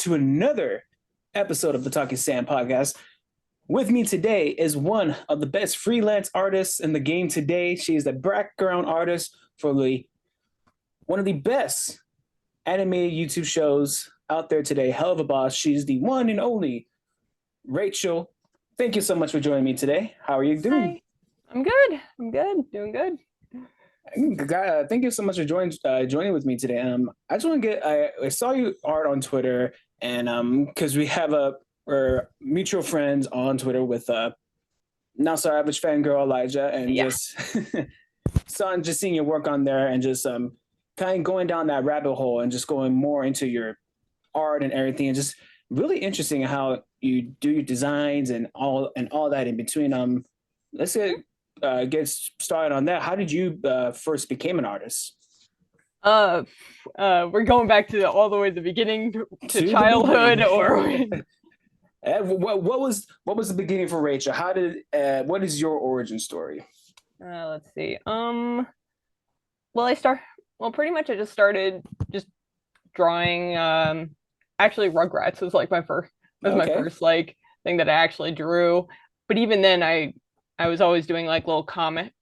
to another episode of the Talking Sam podcast. With me today is one of the best freelance artists in the game today. She is the background artist for one of the best animated YouTube shows out there today, Helluva Boss. She's the one and only Rachel. Thank you so much for joining me today. How are you doing? Hi, I'm good. I'm good. Doing good. Thank you so much for joining with me today. I just want to get I saw you art on Twitter, and because we have we're mutual friends on Twitter with not so average fangirl Elijah, and Yeah. just just seeing your work on there, and just kind of going down that rabbit hole and just going more into your art and everything, and just really interesting how you do your designs and all that in between. Let's get started on that. How did you first become an artist? We're going back to all the way to the beginning to To the childhood, beginning. or What was the beginning for Rachel? What is your origin story? let's see. Well, pretty much I just started just drawing. Actually, Rugrats was like my Okay. first like thing that I actually drew. But even then, I was always doing like little comics.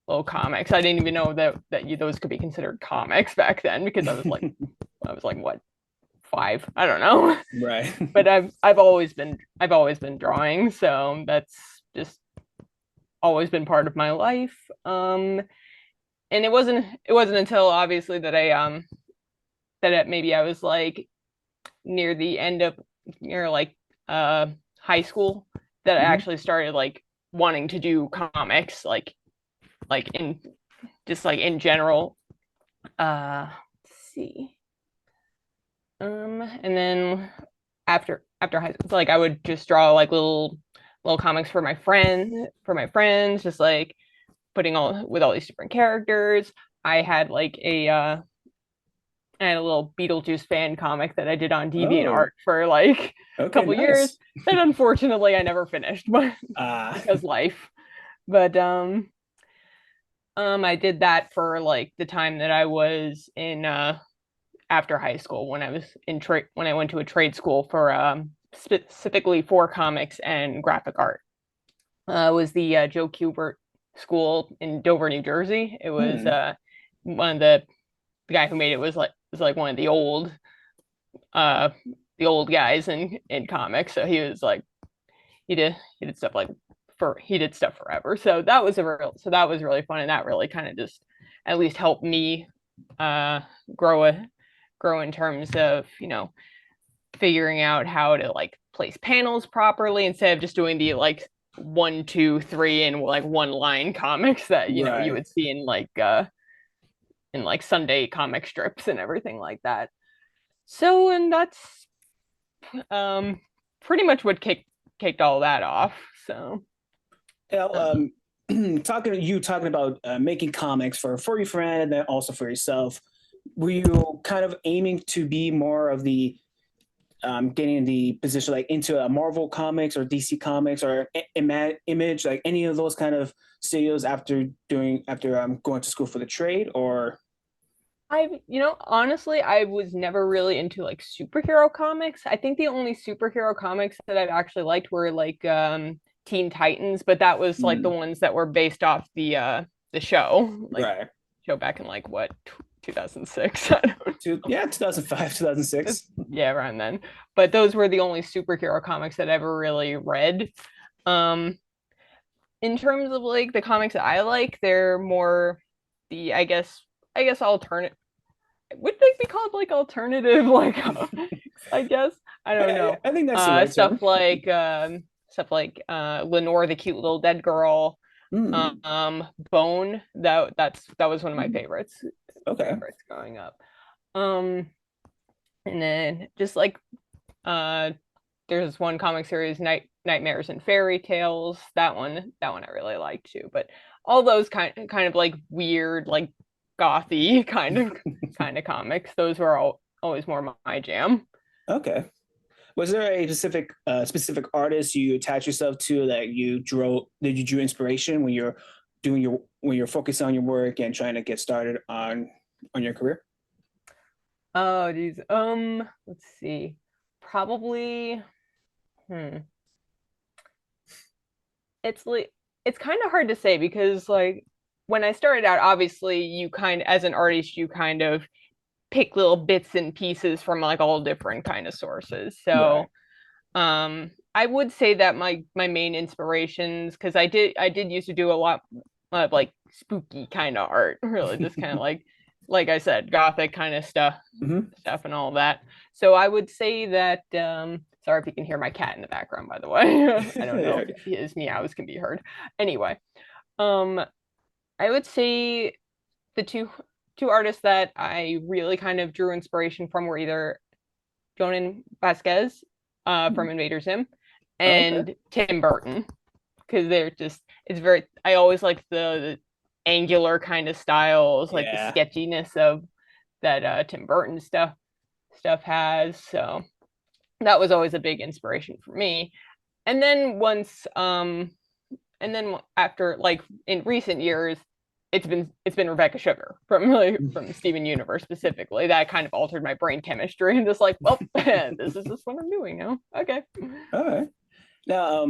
I didn't even know that those could be considered comics back then because I was like what, 5? I don't know. Right. But I've always been drawing, so that's just always been part of my life. And it wasn't until obviously that maybe I was like near the end of near like high school that I Mhm. actually started like wanting to do comics, like in just like in general. Let's see. And then after high school, like I would just draw like little comics for my friends, just like putting all these different characters. I had like I had a little Beetlejuice fan comic that I did on Oh, DeviantArt for like a okay, couple years. nice. That unfortunately I never finished, but Uh, because life. But I did that for like the time that I was in after high school when I was in trade when I went to a trade school for specifically for comics and graphic art. It was the Joe Kubert School in Dover, New Jersey. It was hmm. one of the guy who made it was like one of uh the old guys in comics. So he did stuff like he did stuff forever. So that was really fun, and that really kind of just at least helped me uh grow grow in terms of figuring out how to like place panels properly instead of just doing the like 1, 2, 3 and like one line comics that you Right. would see in like Sunday comic strips and everything like that. So, and that's um pretty much what kicked all that off. So, Yeah, um, talking about making comics for your friend and then also for yourself. Were you kind of aiming to be more of the getting the position like into a Marvel comics or DC comics or Image, like any of those kind of studios after going to school for the trade, or honestly, I was never really into like superhero comics. I think the only superhero comics that I've actually liked were like Teen Titans, but that was like the hmm, ones that were based off the show, like right? show back in like what 2006. I don't Yeah, 2005, 2006. Yeah, around then. But those were the only superhero comics that I ever really read. Um, in terms of like the comics that I like, they're more the I guess alternate. Would they be called like alternative like I guess I don't know. I think that's the right term. Stuff like Lenore the cute little dead girl, Mm, Bone. That was one of my okay. favorites growing up. Um and then just like uh there's one comic series, Nightmares and Fairy Tales. That one I really like too. But all those kind of like weird, like gothy kind of comics. Those were always more my jam. Okay. Was there a specific artist you attach yourself to that you drew inspiration when you're when you're focused on your work and trying to get started on your career? Oh, geez. Let's see. probably, it's like it's kind of hard to say because like when I started out, obviously you kind as an artist, you kind of pick little bits and pieces from like all different kind of sources. Right. So I would say that my main inspirations, because I did used to do a lot of like spooky kind of art, really just kind of like I said, gothic kind of stuff and all that. So I would say that sorry if you can hear my cat in the background, by the way. I don't know if his meows can be heard. Anyway, um I would say the two artists that I really kind of drew inspiration from were either Jonan Vasquez from Invader Zim Okay. and Tim Burton, because they're just it's very I always like the angular kind of styles, like the Yeah. sketchiness of that Tim Burton stuff has. So that was always a big inspiration for me. And then after like in recent years, it's been Rebecca Sugar from Steven Universe specifically that kind of altered my brain chemistry and just like, well, this is just what I'm doing now. Okay. All right. Now,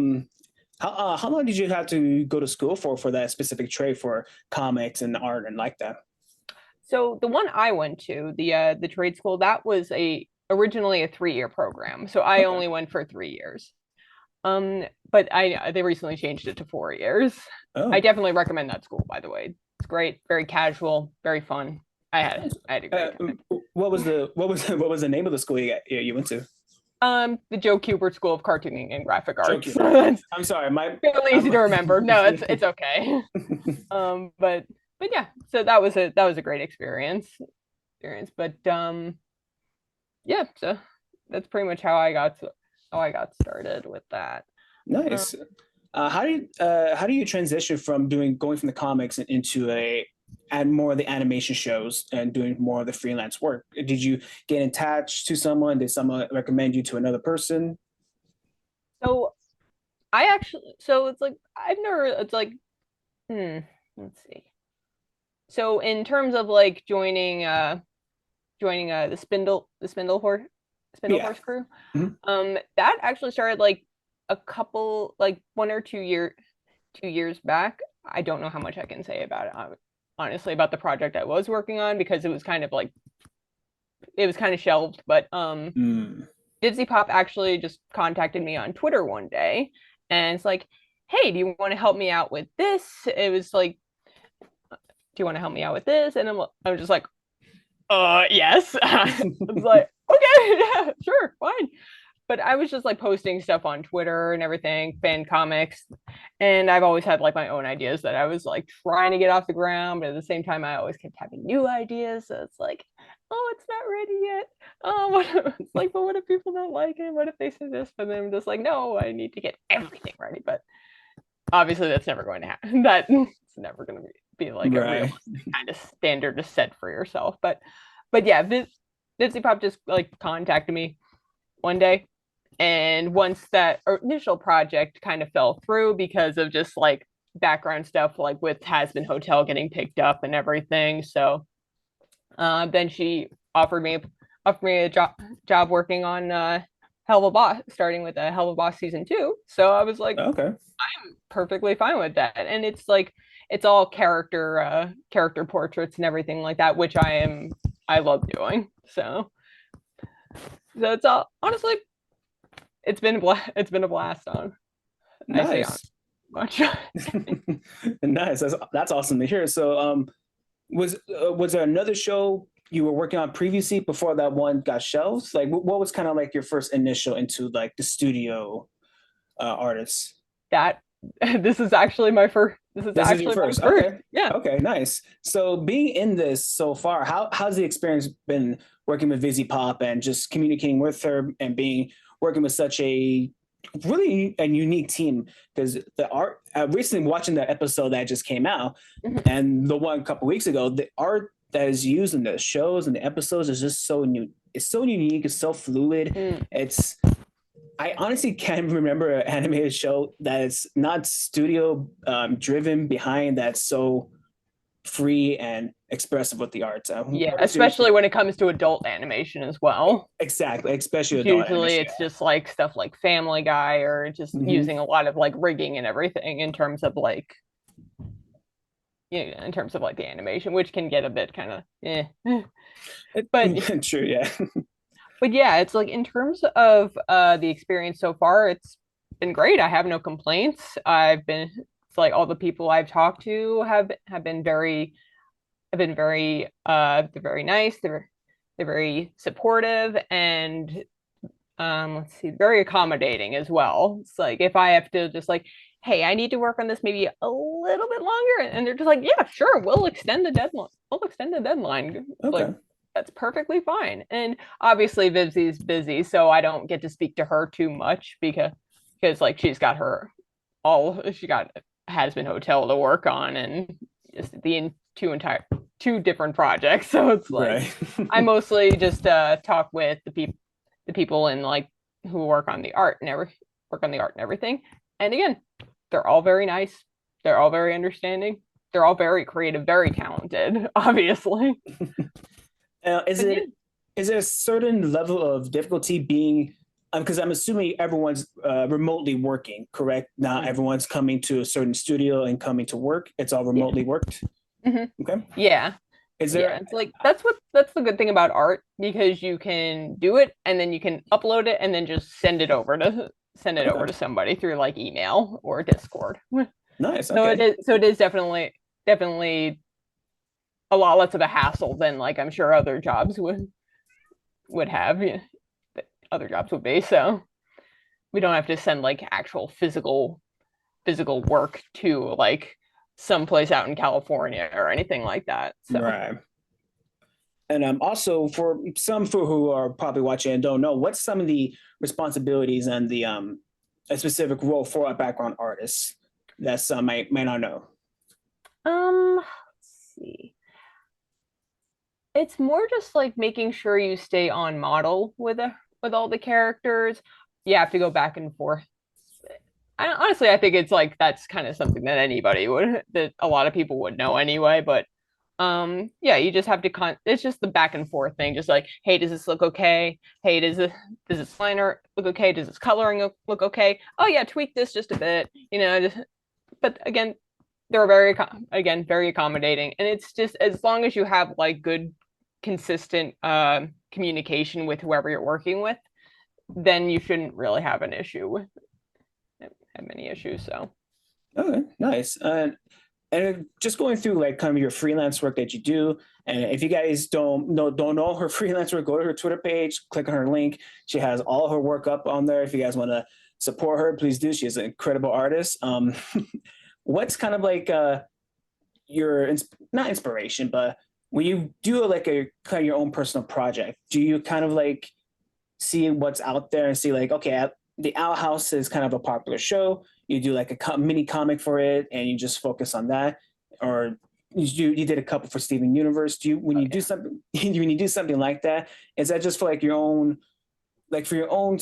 how long did you have to go to school for that specific trade for comics and art and like that? So the one I went to, the trade school, that was originally a 3-year program. So I Okay. only went for 3 years. But they recently changed it to 4 years. I Oh. definitely recommend that school, by the way. It's great, very casual, very fun. I had a great time. What was the name of the school you went to? The Joe Kubert School of Cartooning and Graphic Joe Arts. Cuber. Okay. It's I'm sorry. really easy I'm, to remember. No, it's okay. But yeah, so that was a great experience. But yeah, so that's pretty much how I got started with that. Um, nice. How do you transition from going from the comics and into add more of the animation shows and doing more of the freelance work? Did you get attached to someone? Did someone recommend you to another person? so so it's like I've never it's like let's see. So in terms of like joining the Spindle Yeah. Horse crew, Mhm. that actually started like a couple like 1 or 2 years back. I don't know how much I can say about it, honestly, about the project I was working on because it was kind of shelved. But Mm. Dizzy Pop actually just contacted me on Twitter one day, and it's like, "Hey, do you want to help me out with this?" It was like, "Do you want to help me out with this?" And I'm just like, yes. I was like, okay, yeah, sure, fine. But I was just like posting stuff on Twitter and everything, fan comics, and I've always had like my own ideas that I was like trying to get off the ground, but at the same time, I always kept having new ideas. So it's like, oh, it's not ready yet. Oh, it's like, but what if people don't like it? What if they say this? But then I'm just like, no, I need to get everything ready. But obviously, that's never going to happen. That's never going to be like a Right. realistic kind of standard to set for yourself. But yeah, Disney Pop just like contacted me one day, and once that initial project kind of fell through because of just like background stuff, like with Hasbin Hotel getting picked up and everything, so then she offered me a job working on Helluva Boss, starting with Helluva Boss season 2. So I was like, Okay. perfectly fine with that. And it's like it's all character portraits and everything like that, which I love doing. So it's all honestly it's been a blast on. I say on Nice. much. Nice. That's awesome to hear. So, was there another show you were working on previously before that one got shelved? Like, what was kind of like your first initial into like the studio artists? That this is actually my first this is This is your actually my first. first. Okay. Yeah. Okay. Nice. So, being in this so far, how's the experience been working with Vizzy Pop and just communicating with her and working with such a really a unique team? Because the art recently watching the episode that just came out Mhm. and the one a couple weeks ago, the art that is used in the shows and the episodes is just so new. It's so unique. It's so fluid. Mm. It's I honestly can't remember an animated show that is not studio driven behind that's so free and expressive with the art. Yeah, especially when it comes to adult animation as well. Exactly, especially adult Usually animation. it's just like stuff like Family Guy or just using a lot of like rigging and everything in terms of like, in terms of like the animation, which can get a bit kind of but True, yeah. but yeah, it's like in terms of the experience so far, it's been great. I have no complaints. It's like all the people I've talked to have been very they're very nice. They're very supportive and let's see, very accommodating as well. It's like if I have to just like, hey, I need to work on this maybe a little bit longer, and they're just like, yeah, sure, we'll extend the deadline. Okay. Like that's perfectly fine. And obviously Vivsy's busy, so I don't get to speak to her too much because like she got Has Been Hotel to work on and just two different projects. So it's like Right. I mostly just talk with the people and like who work on the art and everything. And again, they're all very nice. They're all very understanding. They're all very creative, very talented, obviously. Is But it yeah. is there a certain level of difficulty being because I'm assuming everyone's remotely working, correct? Not everyone's coming to a certain studio and coming to work. It's all Yeah. remotely worked. Okay. Yeah. Is Yeah, there it's like that's the good thing about art because you can do it and then you can upload it and then just send it over okay? to somebody through like email or Discord. Nice. So Okay. it is definitely a lot less of a hassle than like I'm sure other jobs would have. Other jobs would be. So we don't have to send like actual physical work to like someplace out in California or anything like that. So Right. And also for some who are probably watching and don't know, what's some of the responsibilities and the a specific role for a background artist that some might not know? let's see. It's more just like making sure you stay on model with all the characters. You have to go back and forth. Honestly, I think it's like that's kind of something that a lot of people would know anyway. But yeah, you just have to it's just the back and forth thing. Just like, hey, does this look okay? Hey, does this liner look okay? Does this coloring look okay? Oh yeah, tweak this just a bit. But again, they're very accommodating, and it's just as long as you have like good consistent communication with whoever you're working with, then you shouldn't really have an issue with have many issues. So Okay, nice. And just going through like kind of your freelance work that you do, and if you guys don't know her freelance work, go to her Twitter page, click on her link. She has all her work up on there. If you guys want to support her, please do. She is an incredible artist. What's kind of like your not inspiration, but when you do like a kind of your own personal project, do you kind of like see what's out there and see like, okay, the Owl House is kind of a popular show. You do like a mini comic for it, and you just focus on that, or you did a couple for Steven Universe. Do you when you do something when you do something like that, is that just for like your own like for your own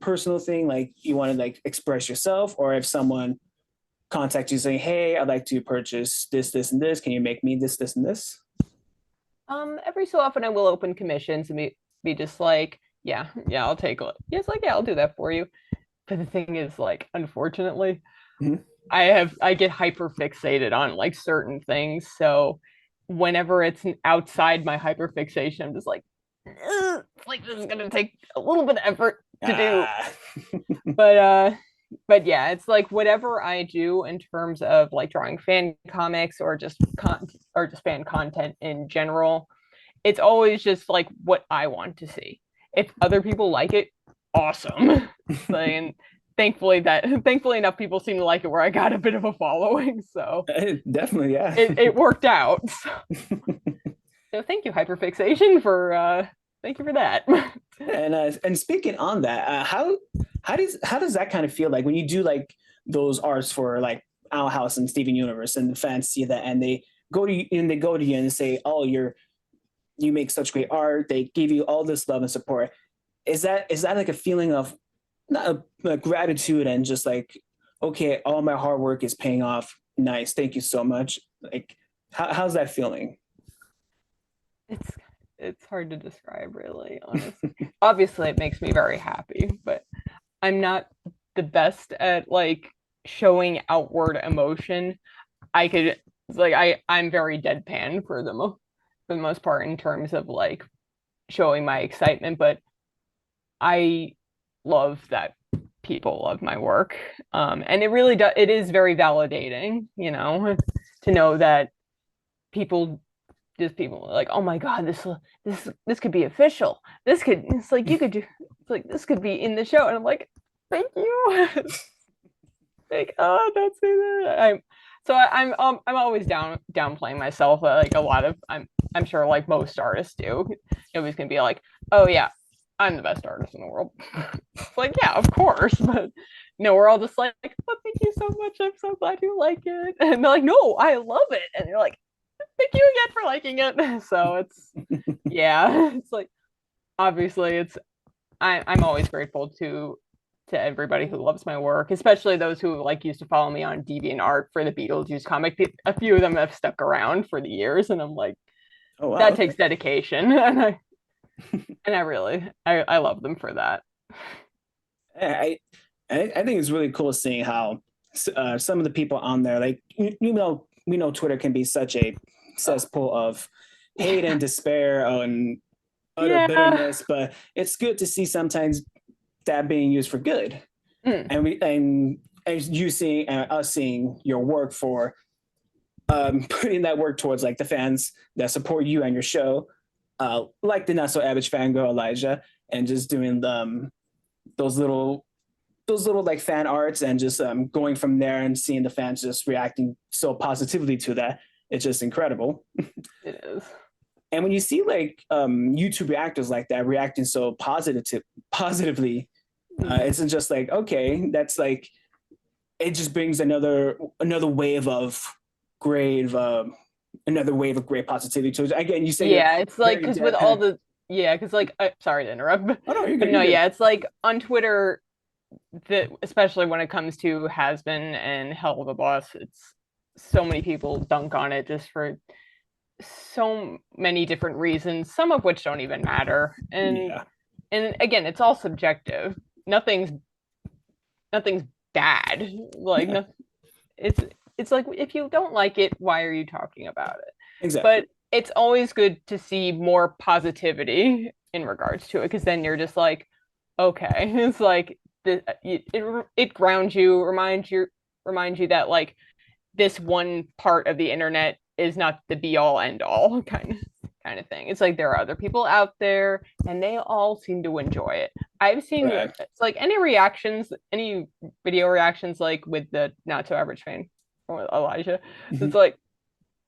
personal thing, like you want to like express yourself, or if someone contacts you saying, hey, I'd like to purchase this and this, can you make me this and this? every so often I will open commissions and be just like, yeah, I'll take it. Yeah, it's like, yeah, I'll do that for you. But the thing is, like, unfortunately, Mhm. I get hyper fixated on like certain things. So whenever it's outside my hyper fixation, I'm just like, like this is gonna take a little bit of effort to do. Ah. But but yeah, it's like whatever I do in terms of like drawing fan comics or just fan content in general, it's always just like what I want to see. If other people like it, awesome. And thankfully enough people seem to like it where I got a bit of a following. So Definitely, yeah. it worked out. So thank you, hyperfixation, for thank you for that. And speaking on that, how does that kind of feel like when you do like those arts for like Owl House and Steven Universe, and the fans see that and they go to you and say, oh, you make such great art. They give you all this love and support. Is that like a feeling of not a gratitude and just like, okay, all my hard work is paying off. Nice, thank you so much. Like, How's that feeling? It's it's hard to describe, really, honestly. Obviously, it makes me very happy, but I'm not the best at like showing outward emotion. I could like I'm very deadpan for the most part in terms of like showing my excitement, but I love that people love my work. And it really does, it is very validating, to know that people just people are like, oh my God, this could be official. It's like you could do it's like this could be in the show. And I'm like, thank you. Like, oh, don't say that. I'm always downplaying myself. Like a lot of I'm sure like most artists do. Nobody's gonna be like, oh yeah, I'm the best artist in the world. It's like, yeah, of course, but no, we're all just like, oh, thank you so much. I'm so glad you like it. And they're like, no, I love it. And you're like, thank you again for liking it. So it's yeah, it's like obviously it's I'm always grateful to everybody who loves my work, especially those who like used to follow me on DeviantArt for the Beetlejuice comic. A few of them have stuck around for the years, and I'm like, Oh wow, that okay. takes dedication, and I really I love them for that. I, I think it's really cool seeing how some of the people on there, like we know Twitter can be such a cesspool of hate and despair and utter Yeah. bitterness, but it's good to see sometimes that being used for good, Mm. and you seeing us seeing your work for putting that work towards like the fans that support you and your show, like the not so average fangirl Elijah, and just doing those little like fan arts and just going from there and seeing the fans just reacting so positively to that. It's just incredible. It is. And when you see like YouTube reactors like that reacting so positively, Mm. it's just like, okay, that's like it just brings another wave of great another wave of great positivity. So again, you say you're Yeah, it's like very because with all deadpan. the yeah, because like sorry to interrupt, Oh no, you're but good. no, You're good. yeah, it's like on Twitter that especially when it comes to Hasbin and HelluvaBoss, it's so many people dunk on it just for so many different reasons, some of which don't even matter. Yeah. And again, it's all subjective. Nothing's nothing's bad. Like Yeah. no, it's it's like if you don't like it, why are you talking about it? Exactly. But it's always good to see more positivity in regards to it because then you're just like, okay, it's like it grounds you, reminds you that like this one part of the internet is not the be all end all kind of thing. It's like there are other people out there and they all seem to enjoy it. I've seen Right. it's like any reactions, any video reactions like with the not so average fan or Elijah. Mhm. It's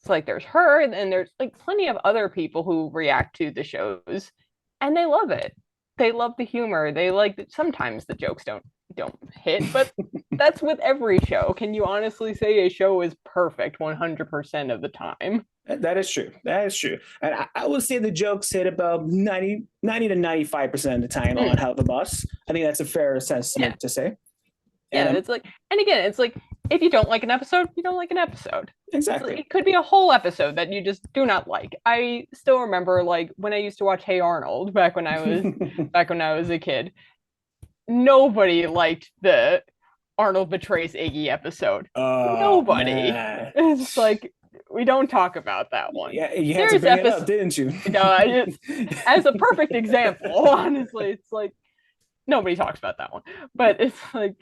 like there's her and there's like plenty of other people who react to the shows and they love it. They love the humor. They like that sometimes the jokes don't hit, but that's with every show. Can you honestly say a show is perfect 100% of the time? That is true. That is true. And I would say the jokes hit about 90 to 95% of the time on Mm, How the Boss. I think that's a fair yeah. assessment to say. And Yeah, it's like and again, it's like if you don't like an episode, you don't like an episode. It's like, exactly. it could be a whole episode that you just do not like. I still remember like when I used to watch Hey Arnold back when I was a kid. Nobody liked the Arnold betrays Iggy episode. Oh Nobody. man. It's like we don't talk about that one. Yeah, you had to There's bring it up, episode, didn't you? it's as a perfect example. Honestly, it's like nobody talks about that one, but it's like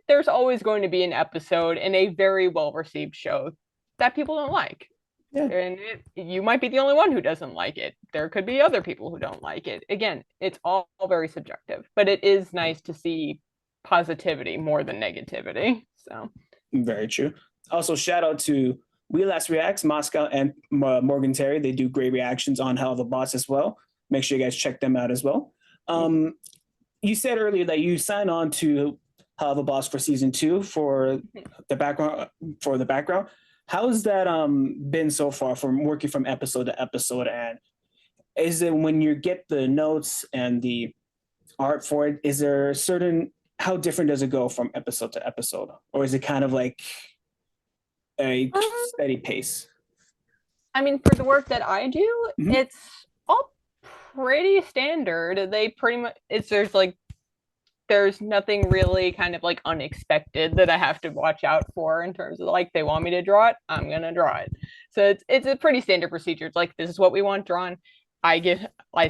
there's always going to be an episode in a very well received show that people don't like. Yeah, And you might be the only one who doesn't like it. There could be other people who don't like it. Again, it's all very subjective, but it is nice to see positivity more than negativity. So, very true. Also, shout out to We Last Reacts, Moscow, and Morgan Terry. They do great reactions on Hell of a Boss as well. Make sure you guys check them out as well. Um, you said earlier that you signed on to Hell of a Boss for season 2 the background for the background. How's that been so far from working from episode to episode? And is it when you get the notes and the art for it, is there a certain how different does it go from episode to episode? Or is it kind of like a steady pace? I mean, for the work that I do, Mhm. it's all pretty standard. They pretty much there's nothing really kind of like unexpected that I have to watch out for in terms of like they want me to draw it, I'm gonna draw it. So it's a pretty standard procedure. It's like this is what we want drawn. I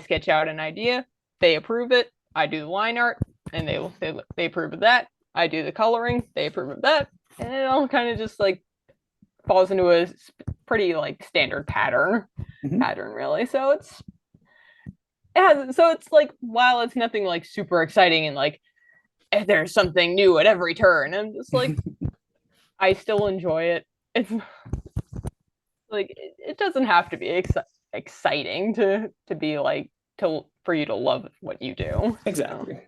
sketch out an idea, they approve it, I do the line art, and they approve of that. I do the coloring, they approve of that, and it all kind of just like falls into a pretty like standard pattern really. So it's like while it's nothing like super exciting and like there's something new at every turn, I'm just like I still enjoy it. It's like it doesn't have to be exciting to be like to for you to love what you do. Exactly.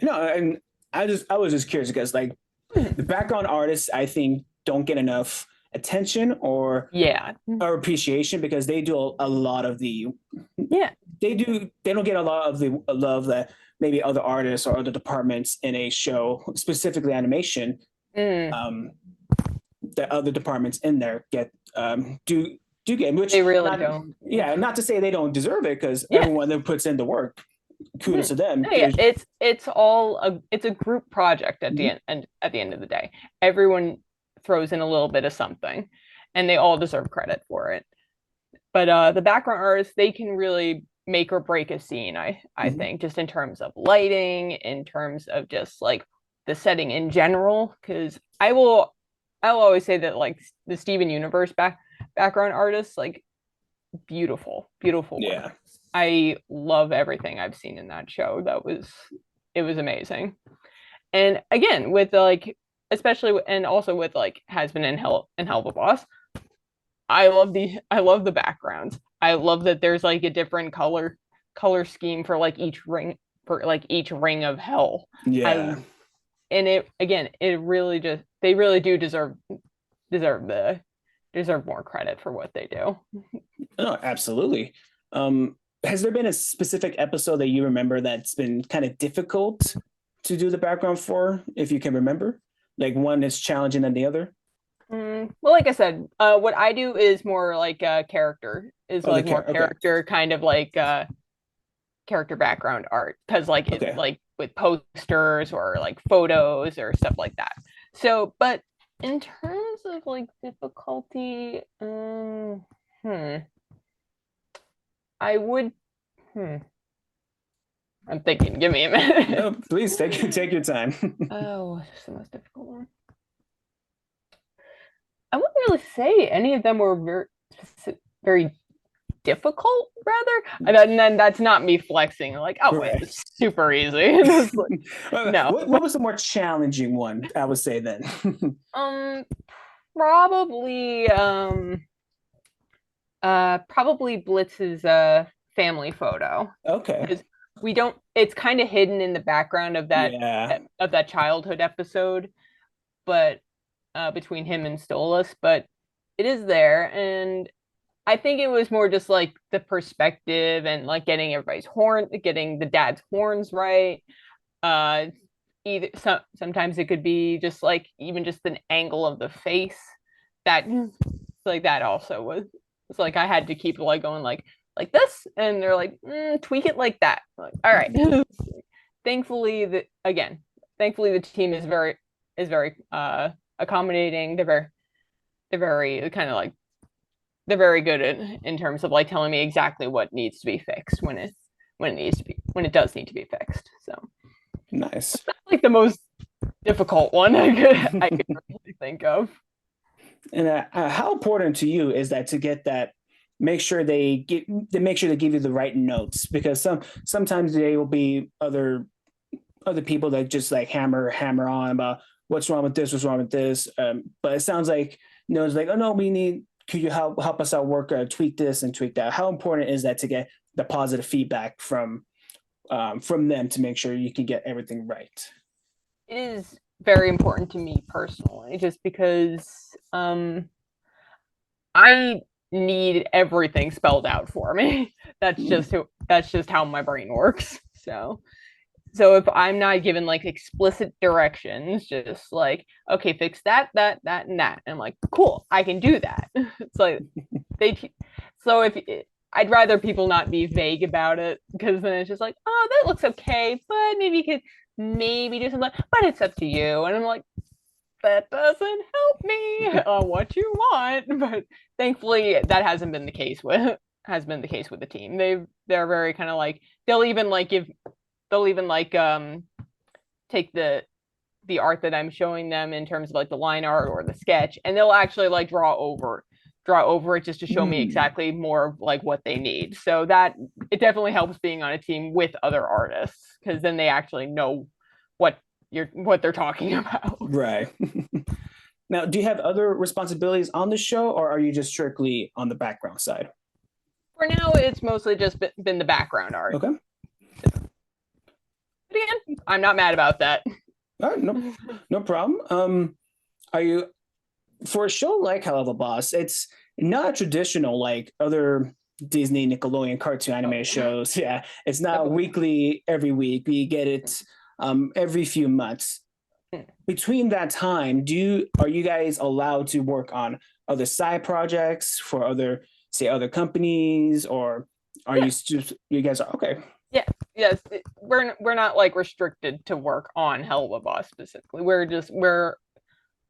No, and I was just curious because like the background artists I think don't get enough attention Yeah. or appreciation because they do a lot of the Yeah. they don't get a lot of the love that maybe other artists or other departments in a show, specifically animation, um, that other departments in there get do get, which They really not, don't. yeah, not to say they don't deserve it because Yeah. everyone that puts in the work, kudos to them. No, yeah, it's a group project at the end at the end of the day. Everyone throws in a little bit of something, and they all deserve credit for it. But the background artists, they can really make or break a scene. I think just in terms of lighting, in terms of just like the setting in general. Because I'll always say that like the Steven Universe background artists, like beautiful Yeah. work. I love everything I've seen in that show. It was amazing. And again, with like especially and also with like has been in Helluva Boss, I love the backgrounds. I love that there's like a different color scheme for like each ring of hell. Yeah. And it again, it really just they really do deserve the deserve more credit for what they do. No, absolutely. Has there been a specific episode that you remember that's been kind of difficult to do the background for, if you can remember? Like one is challenging than the other? Well, like I said, what I do is more like character, is Oh, like more okay. character, kind of like character background art, because like Okay. it's like with posters or like photos or stuff like that. So, but in terms of like difficulty, I would, I'm thinking. Give me a minute. No, please take your time. Oh, what's the most difficult one? I wouldn't really say any of them were very difficult, rather. And then that's not me flexing, like, oh, wait, it's super easy. Like, no. What was the more challenging one, I would say then? Probably probably Blitz's family photo. Okay. Because we don't it's kind of hidden in the background of that childhood episode, but between him and Stolas, but it is there. And I think it was more just like the perspective and like getting getting the dad's horns right. Either sometimes it could be just like even just an angle of the face that like that also was. It's like I had to keep like going like this, and they're like tweak it like that. Like, all right. Thankfully, thankfully the team is very accommodating. They're very kind of like they're very good in terms of like telling me exactly what needs to be fixed when it does need to be fixed. So nice. That's like the most difficult one I could really think of. And how important to you is that to get that? Make sure they give you the right notes, because sometimes there will be other people that just like hammer on about what's wrong with this. But it sounds like it's like, oh no, could you help us out, tweak this and tweak that? How important is that to get the positive feedback from them to make sure you can get everything right? It is very important to me personally, just because I need everything spelled out for me. That's just how my brain works. So so if I'm not given like explicit directions, just like, okay, fix that, that, that, and that, and I'm like, cool, I can do that. It's like they. So if I'd rather people not be vague about it, because then it's just like, oh, that looks okay, but maybe you could maybe do something, but it's up to you. And I'm like, that doesn't help me what you want. But thankfully that hasn't been the case with the team. They're very kind of like, they'll even like take the art that I'm showing them in terms of like the line art or the sketch, and they'll actually like draw over it just to show me exactly more of like what they need. So that it definitely helps being on a team with other artists, because then they actually know what they're talking about. Right. Now, do you have other responsibilities on the show, or are you just strictly on the background side? For now, it's mostly just been the background art. Okay. But again, I'm not mad about that. All right, no problem. Are you, for a show like HelluvaBoss, it's not traditional like other Disney, Nickelodeon cartoon anime shows. Yeah, it's not weekly every week. We get it every few months. Between that time, are you guys allowed to work on other side projects for other companies, or are you guys are okay? Yeah, yes, we're not like restricted to work on HelluvaBoss specifically. We're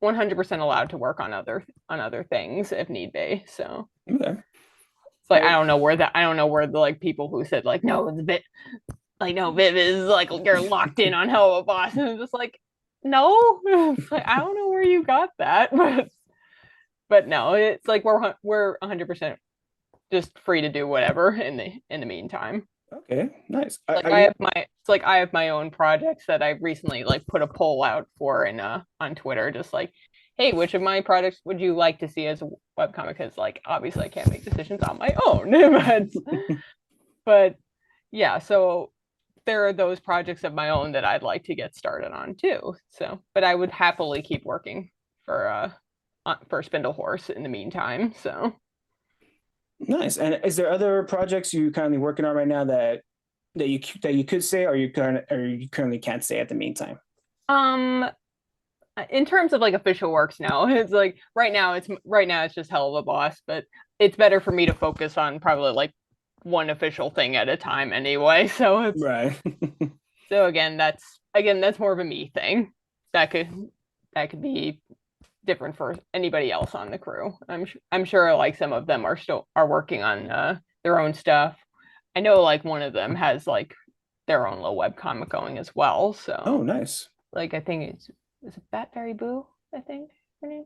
100% allowed to work on other things if need be. So Okay. it's like, I don't know where the like people who said like, no, it's a bit like, no, Viv is like, you're locked in on HelluvaBoss, and I'm just like, no. It's like, I don't know where you got that, but no, it's like we're 100% just free to do whatever in the meantime. Okay, nice. Like I have my own projects that I recently like put a poll out for in on Twitter, just like, hey, which of my projects would you like to see as a webcomic? Because like obviously I can't make decisions on my own. But yeah, so there are those projects of my own that I'd like to get started on too. So, but I would happily keep working for Spindle Horse in the meantime. So nice. And is there other projects you're currently working on right now that you could say, or you currently can't say at the meantime? In terms of like official works now, it's like right now it's just HelluvaBoss, but it's better for me to focus on probably like one official thing at a time anyway. So it's right. So that's more of a me thing. That could be different for anybody else on the crew. I'm sure like some of them are working on their own stuff. I know like one of them has like their own little webcomic going as well. So oh, nice. Like I think is it Batberry Boo? I think her name.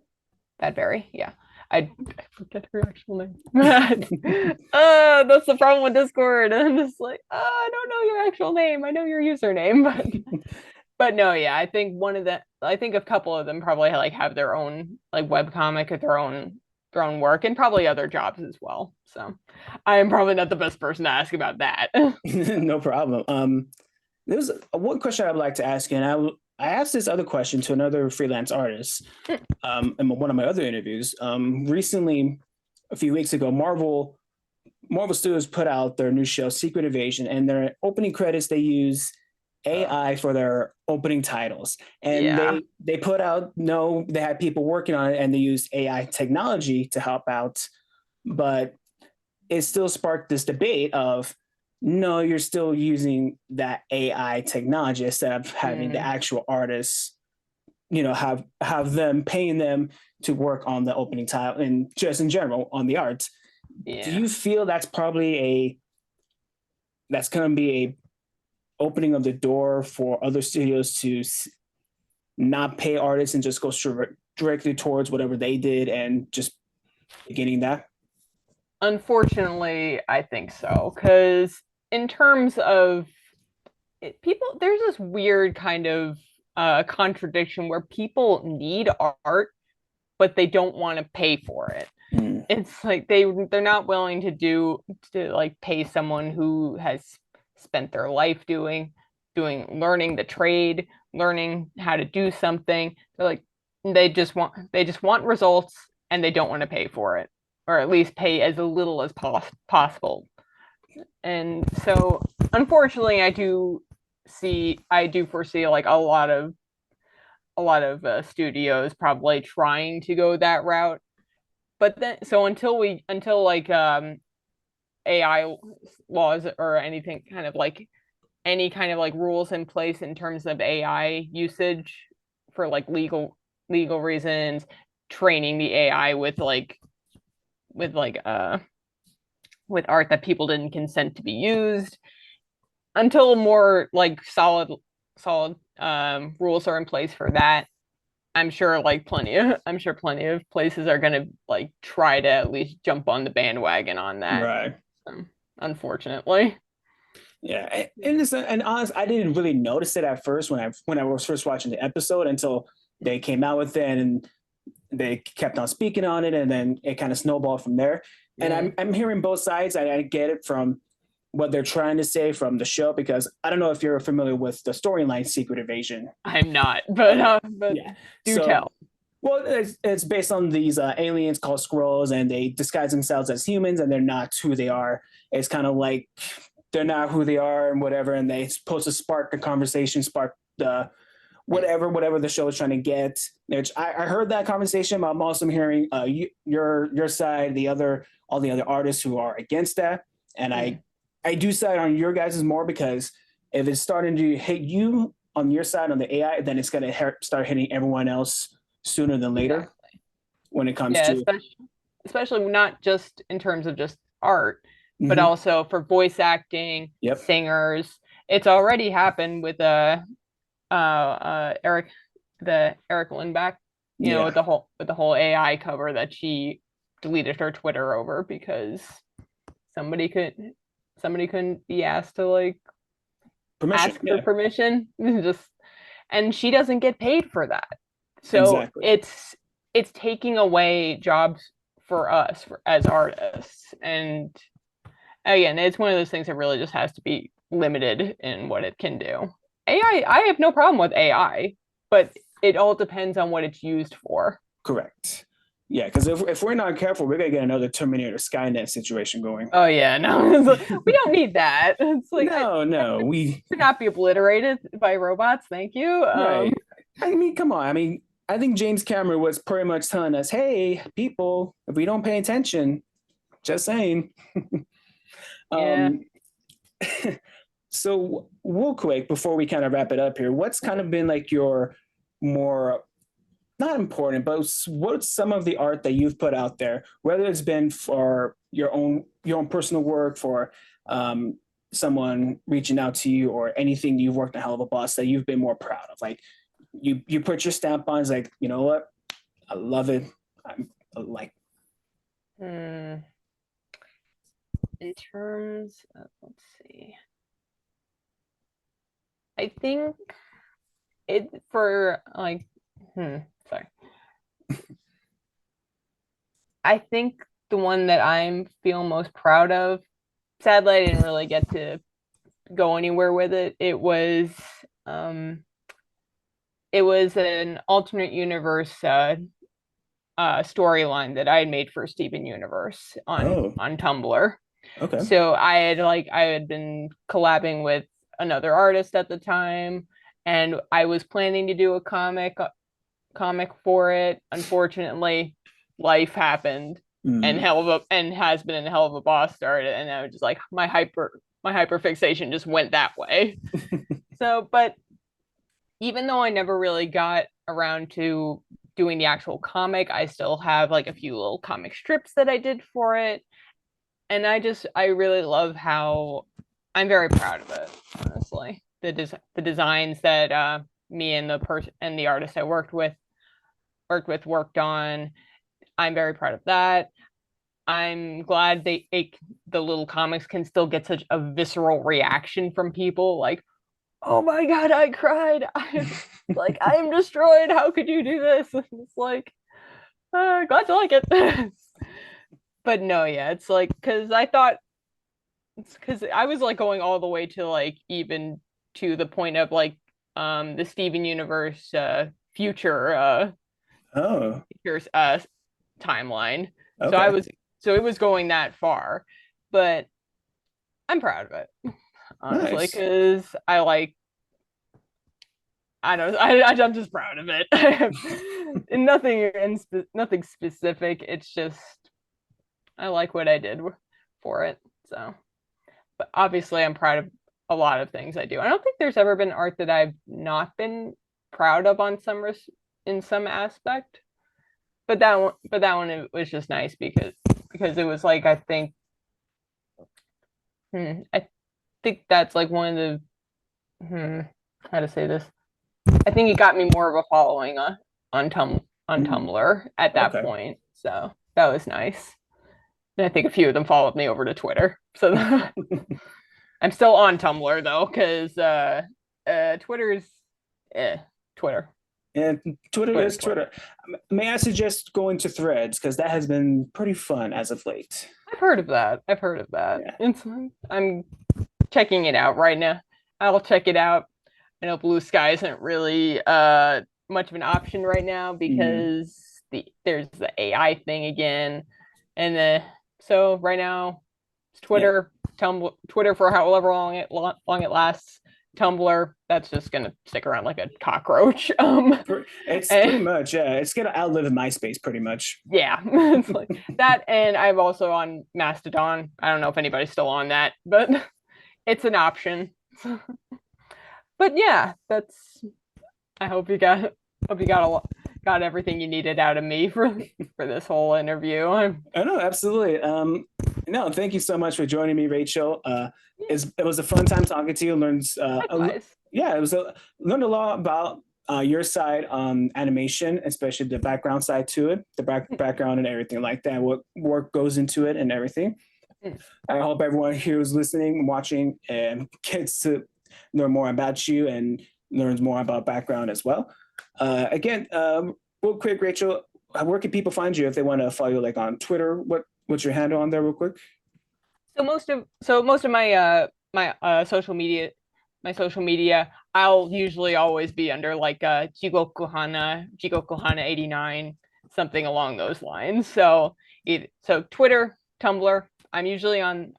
Batberry, yeah. I forget her actual name. That's the problem with Discord. I'm just like, I don't know your actual name. I know your username, but no, yeah. I think a couple of them probably like have their own like webcomic at their own work, and probably other jobs as well. So I am probably not the best person to ask about that. No problem. There's one question I'd like to ask you, and I asked this other question to another freelance artist in one of my other interviews. Recently, a few weeks ago, Marvel Studios put out their new show, Secret Invasion, and their opening credits, they use AI for their opening titles. And they put out, they had people working on it, and they used AI technology to help out. But it still sparked this debate of, no, you're still using that AI technology instead of having the actual artists, have them, paying them to work on the opening title and just in general on the art. Yeah. Do you feel that's probably that's going to be a opening of the door for other studios to not pay artists and just go directly towards whatever they did and just getting that? Unfortunately, I think so, because in terms of people, there's this weird kind of contradiction where people need art, but they don't want to pay for it. It's like they're not willing to like pay someone who has spent their life learning the trade, learning how to do something. They're like, they just want results, and they don't want to pay for it, or at least pay as little as possible. And so unfortunately, I do do foresee like a lot of studios probably trying to go that route. But then, so until like AI laws or anything kind of like any kind of like rules in place in terms of AI usage for like legal reasons, training the AI with like with art that people didn't consent to be used, until more like solid rules are in place for that. I'm sure plenty of places are gonna like try to at least jump on the bandwagon on that. Right. Unfortunately. Yeah, and honest, I didn't really notice it at first when I was first watching the episode until they came out with it and they kept on speaking on it, and then it kind of snowballed from there. And I'm hearing both sides. I get it from what they're trying to say from the show, because I don't know if you're familiar with the storyline Secret Invasion. I'm not, but Okay. but Yeah. do So, tell. well, it's based on these aliens called Skrulls, and they disguise themselves as humans, and they're not who they are. It's kind of like they're not who they are and whatever, and they supposed to spark the conversation, spark the whatever the show is trying to get. Which I heard that conversation, but I'm also hearing your side, all the other artists who are against that, and I do side on your guys' more, because if it's starting to hit you on your side on the AI, then it's going to start hitting everyone else sooner than later. Exactly. When it comes Yeah, to especially not just in terms of just art, but mm-hmm. also for voice acting, Yep. singers. It's already happened with Eric Lindback, Yeah. with the whole AI cover that she deleted her Twitter over because somebody couldn't be asked to like Permission. ask Yeah. for permission. Just, and she doesn't get paid for that. So Exactly. it's taking away jobs for us as artists. And again, it's one of those things that really just has to be limited in what it can do. I have no problem with AI, but it all depends on what it's used for. Correct. Yeah, because if we're not careful, we're gonna get another Terminator Skynet situation going. Oh yeah, no, we don't need that. It's like no, we should not be obliterated by robots. Thank you. Right. I mean, come on. I mean, I think James Cameron was pretty much telling us, "Hey, people, if we don't pay attention, just saying." Yeah. So, real quick before we kind of wrap it up here, what's kind of been like your more not important, but what's some of the art that you've put out there, whether it's been for your own personal work, for someone reaching out to you, or anything you've worked on Helluva Boss that you've been more proud of? Like you put your stamp on, it's like, you know what, I love it. I'm like, in terms of, let's see, I think it for like, sorry. I think the one that I'm feel most proud of, sadly, I didn't really get to go anywhere with it. It was an alternate universe storyline that I had made for Steven Universe on Tumblr. Okay. So I had been collabing with another artist at the time, and I was planning to do a comic for it. Unfortunately, life happened, and has been in Helluva Boss started, and I was just like my hyper fixation just went that way. So, but even though I never really got around to doing the actual comic, I still have like a few little comic strips that I did for it. And I really love how I'm very proud of it, honestly. The designs that me and the artist I worked worked on. I'm very proud of that. I'm glad the little comics can still get such a visceral reaction from people, like, oh my god, I cried. I am destroyed. How could you do this? It's like, glad you like it. But no, yeah, it's like because I was like going all the way to like even to the point of like the Steven Universe future timeline. Okay. So it was going that far, but I'm proud of it, honestly, Nice. because I like I don't. I'm just proud of it. And nothing specific. It's just I like what I did for it. So, but obviously, I'm proud of a lot of things I do. I don't think there's ever been art that I've not been proud of in some aspect. But that one it was just nice because it was like I think that's like one of the how to say this. I think it got me more of a following on Tumblr at that Okay. point. So that was nice. And I think a few of them followed me over to Twitter. So I'm still on Tumblr though, because Twitter's Twitter. And Twitter is Twitter. May I suggest going to Threads because that has been pretty fun as of late. I've heard of that. Yeah. I'm checking it out right now. I'll check it out. I know Blue Sky isn't really much of an option right now because there's the AI thing again, and so right now it's Twitter, Tumblr, Twitter for however long it lasts. Tumblr, that's just gonna stick around like a cockroach. It's pretty much it's gonna outlive MySpace pretty much. Yeah, it's like that, and I'm also on Mastodon. I don't know if anybody's still on that, but it's an option. But yeah, that's. I hope you got got everything you needed out of me for this whole interview. I know, absolutely. No, thank you so much for joining me, Rachel. It was a fun time talking to you. Learned learned a lot about your side on animation, especially the background side to it, the background and everything like that. What work goes into it and everything. I hope everyone here who's listening, watching, and gets to learn more about you and learns more about background as well. Again, real quick, Rachel, where can people find you if they want to follow you, like on Twitter? What's your handle on there, real quick? So most of my social media, I'll usually always be under like Jigokuhana 89, something along those lines. So Twitter, Tumblr, I'm usually on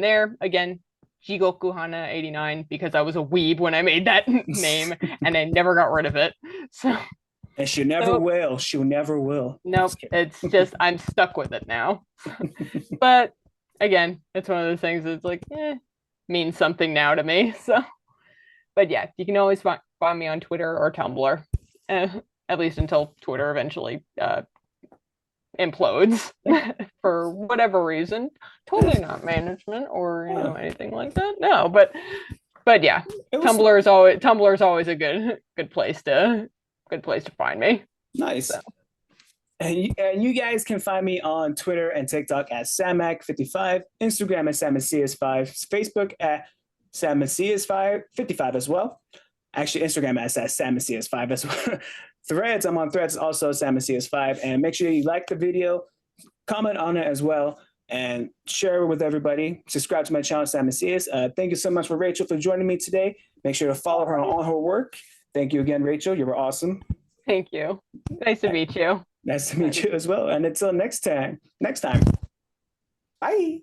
there. Again, Jigokuhana 89, because I was a weeb when I made that name and I never got rid of it. So and she never will. She never will. Nope. It's just I'm stuck with it now. But again, it's one of those things that's like, means something now to me. So, but yeah, you can always find me on Twitter or Tumblr, at least until Twitter eventually implodes for whatever reason. Totally not management or anything like that. No, but yeah, Tumblr is always a good place to find me. Nice. So. And you guys can find me on Twitter and TikTok at SamMac55, Instagram at SamMacias5, Facebook at SamMacias55 as well. Actually, Instagram at SamMacias5 as well. Threads, I'm on Threads, also SamMacias5. And make sure you like the video, comment on it as well, and share it with everybody. Subscribe to my channel, Sam Macias. Thank you so much for Rachel for joining me today. Make sure to follow her on all her work. Thank you again, Rachel. You were awesome. Thank you. Nice to meet you. Nice to meet you as well. And until next time. Bye.